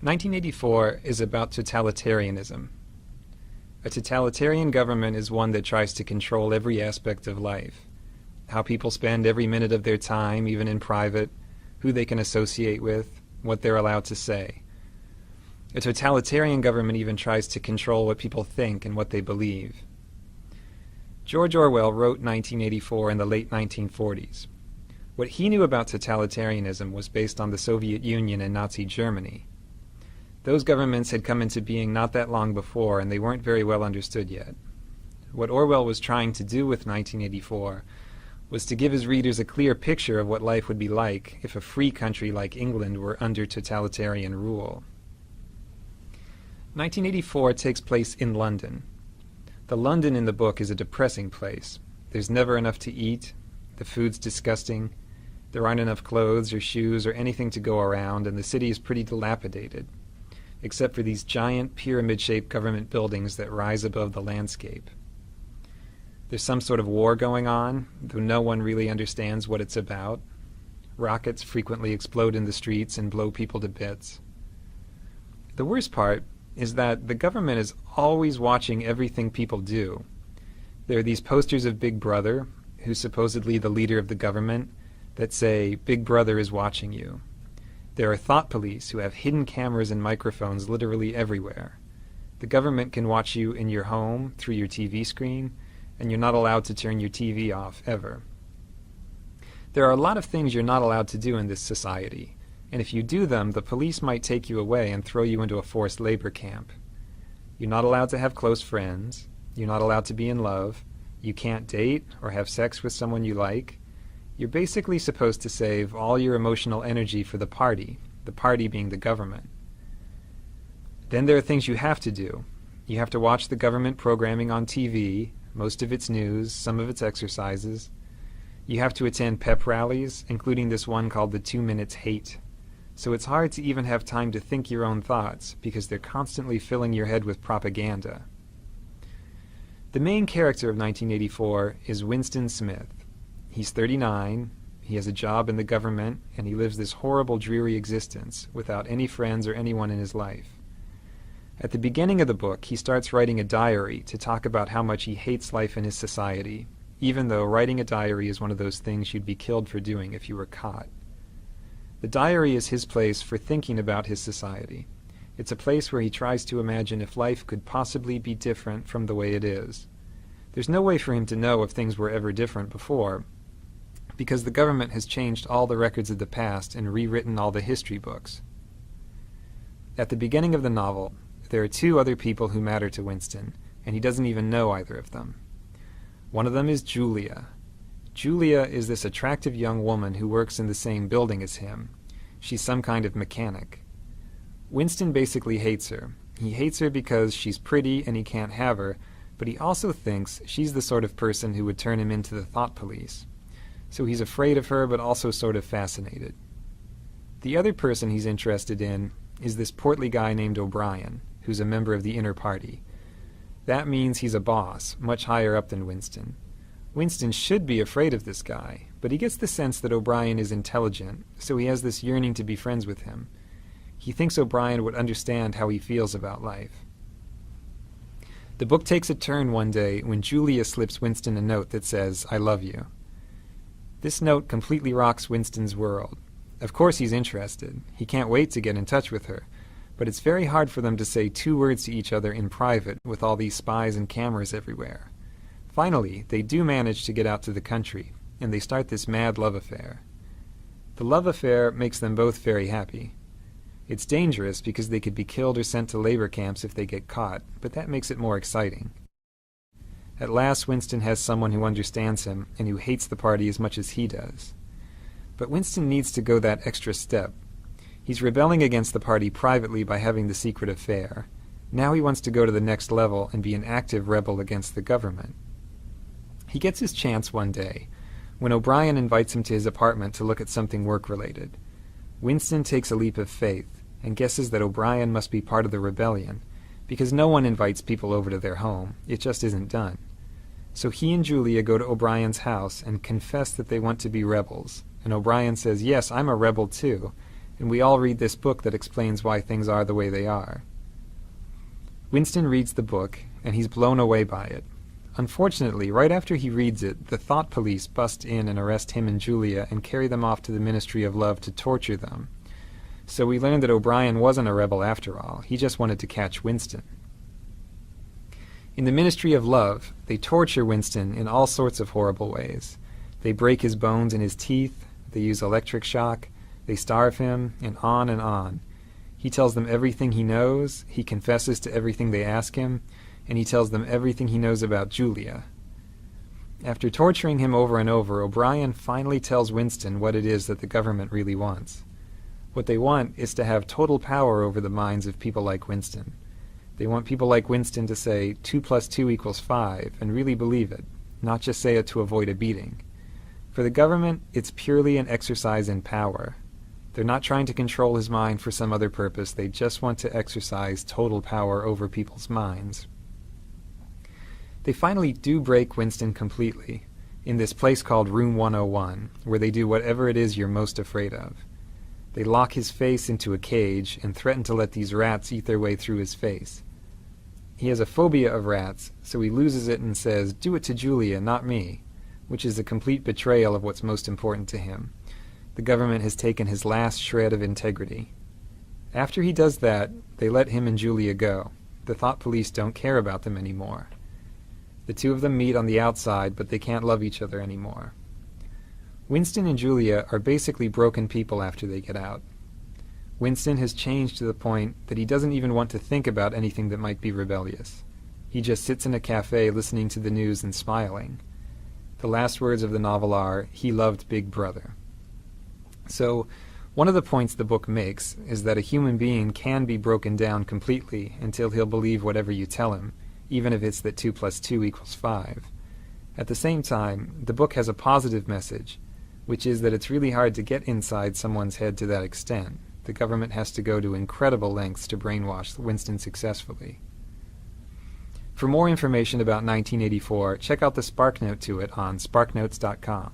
1984 is about totalitarianism. A totalitarian government is one that tries to control every aspect of life. How people spend every minute of their time, even in private, who they can associate with, what they're allowed to say. A totalitarian government even tries to control what people think and what they believe. George Orwell wrote 1984 in the late 1940s. What he knew about totalitarianism was based on the Soviet Union and Nazi Germany. Those governments had come into being not that long before, and they weren't very well understood yet. What Orwell was trying to do with 1984 was to give his readers a clear picture of what life would be like if a free country like England were under totalitarian rule. 1984 takes place in London. The London in the book is a depressing place. There's never enough to eat, the food's disgusting, there aren't enough clothes or shoes or anything to go around, and the city is pretty dilapidated, except for these giant pyramid-shaped government buildings that rise above the landscape. There's some sort of war going on, though no one really understands what it's about. Rockets frequently explode in the streets and blow people to bits. The worst part is that the government is always watching everything people do. There are these posters of Big Brother, who's supposedly the leader of the government, that say, "Big Brother is watching you." There are thought police who have hidden cameras and microphones literally everywhere. The government can watch you in your home, through your TV screen, and you're not allowed to turn your TV off, ever. There are a lot of things you're not allowed to do in this society, and if you do them, the police might take you away and throw you into a forced labor camp. You're not allowed to have close friends, you're not allowed to be in love, you can't date or have sex with someone you like. You're basically supposed to save all your emotional energy for the party being the government. Then there are things you have to do. You have to watch the government programming on TV, most of its news, some of its exercises. You have to attend pep rallies, including this one called the 2 Minutes Hate. So it's hard to even have time to think your own thoughts, because they're constantly filling your head with propaganda. The main character of 1984 is Winston Smith. He's 39, he has a job in the government, and he lives this horrible, dreary existence without any friends or anyone in his life. At the beginning of the book, he starts writing a diary to talk about how much he hates life in his society, even though writing a diary is one of those things you'd be killed for doing if you were caught. The diary is his place for thinking about his society. It's a place where he tries to imagine if life could possibly be different from the way it is. There's no way for him to know if things were ever different before, because the government has changed all the records of the past and rewritten all the history books. At the beginning of the novel, there are two other people who matter to Winston, and he doesn't even know either of them. One of them is Julia. Julia is this attractive young woman who works in the same building as him. She's some kind of mechanic. Winston basically hates her. He hates her because she's pretty and he can't have her, but he also thinks she's the sort of person who would turn him into the thought police. So he's afraid of her, but also sort of fascinated. The other person he's interested in is this portly guy named O'Brien, who's a member of the inner party. That means he's a boss, much higher up than Winston. Winston should be afraid of this guy, but he gets the sense that O'Brien is intelligent, so he has this yearning to be friends with him. He thinks O'Brien would understand how he feels about life. The book takes a turn one day when Julia slips Winston a note that says, "I love you." This note completely rocks Winston's world. Of course he's interested. He can't wait to get in touch with her. But it's very hard for them to say 2 words to each other in private with all these spies and cameras everywhere. Finally, they do manage to get out to the country, and they start this mad love affair. The love affair makes them both very happy. It's dangerous because they could be killed or sent to labor camps if they get caught, but that makes it more exciting. At last, Winston has someone who understands him and who hates the party as much as he does. But Winston needs to go that extra step. He's rebelling against the party privately by having the secret affair. Now he wants to go to the next level and be an active rebel against the government. He gets his chance one day, when O'Brien invites him to his apartment to look at something work-related. Winston takes a leap of faith and guesses that O'Brien must be part of the rebellion, because no one invites people over to their home. It just isn't done. So he and Julia go to O'Brien's house and confess that they want to be rebels, and O'Brien says, "Yes, I'm a rebel too," and we all read this book that explains why things are the way they are. Winston reads the book, and he's blown away by it. Unfortunately, right after he reads it, the thought police bust in and arrest him and Julia and carry them off to the Ministry of Love to torture them. So we learn that O'Brien wasn't a rebel after all. He just wanted to catch Winston. In the Ministry of Love, they torture Winston in all sorts of horrible ways. They break his bones in his teeth, they use electric shock, they starve him, and on and on. He tells them everything he knows, he confesses to everything they ask him, and he tells them everything he knows about Julia. After torturing him over and over, O'Brien finally tells Winston what it is that the government really wants. What they want is to have total power over the minds of people like Winston. They want people like Winston to say 2 + 2 = 5 and really believe it, not just say it to avoid a beating. For the government, it's purely an exercise in power. They're not trying to control his mind for some other purpose. They just want to exercise total power over people's minds. They finally do break Winston completely, in this place called Room 101, where they do whatever it is you're most afraid of. They lock his face into a cage and threaten to let these rats eat their way through his face. He has a phobia of rats, so he loses it and says, "Do it to Julia, not me," which is a complete betrayal of what's most important to him. The government has taken his last shred of integrity. After he does that, they let him and Julia go. The thought police don't care about them anymore. The two of them meet on the outside, but they can't love each other anymore. Winston and Julia are basically broken people after they get out. Winston has changed to the point that he doesn't even want to think about anything that might be rebellious. He just sits in a cafe listening to the news and smiling. The last words of the novel are, "He loved Big Brother." So, one of the points the book makes is that a human being can be broken down completely until he'll believe whatever you tell him, even if it's that 2 + 2 = 5. At the same time, the book has a positive message, which is that it's really hard to get inside someone's head to that extent. The government has to go to incredible lengths to brainwash Winston successfully. For more information about 1984, check out the SparkNote to it on sparknotes.com.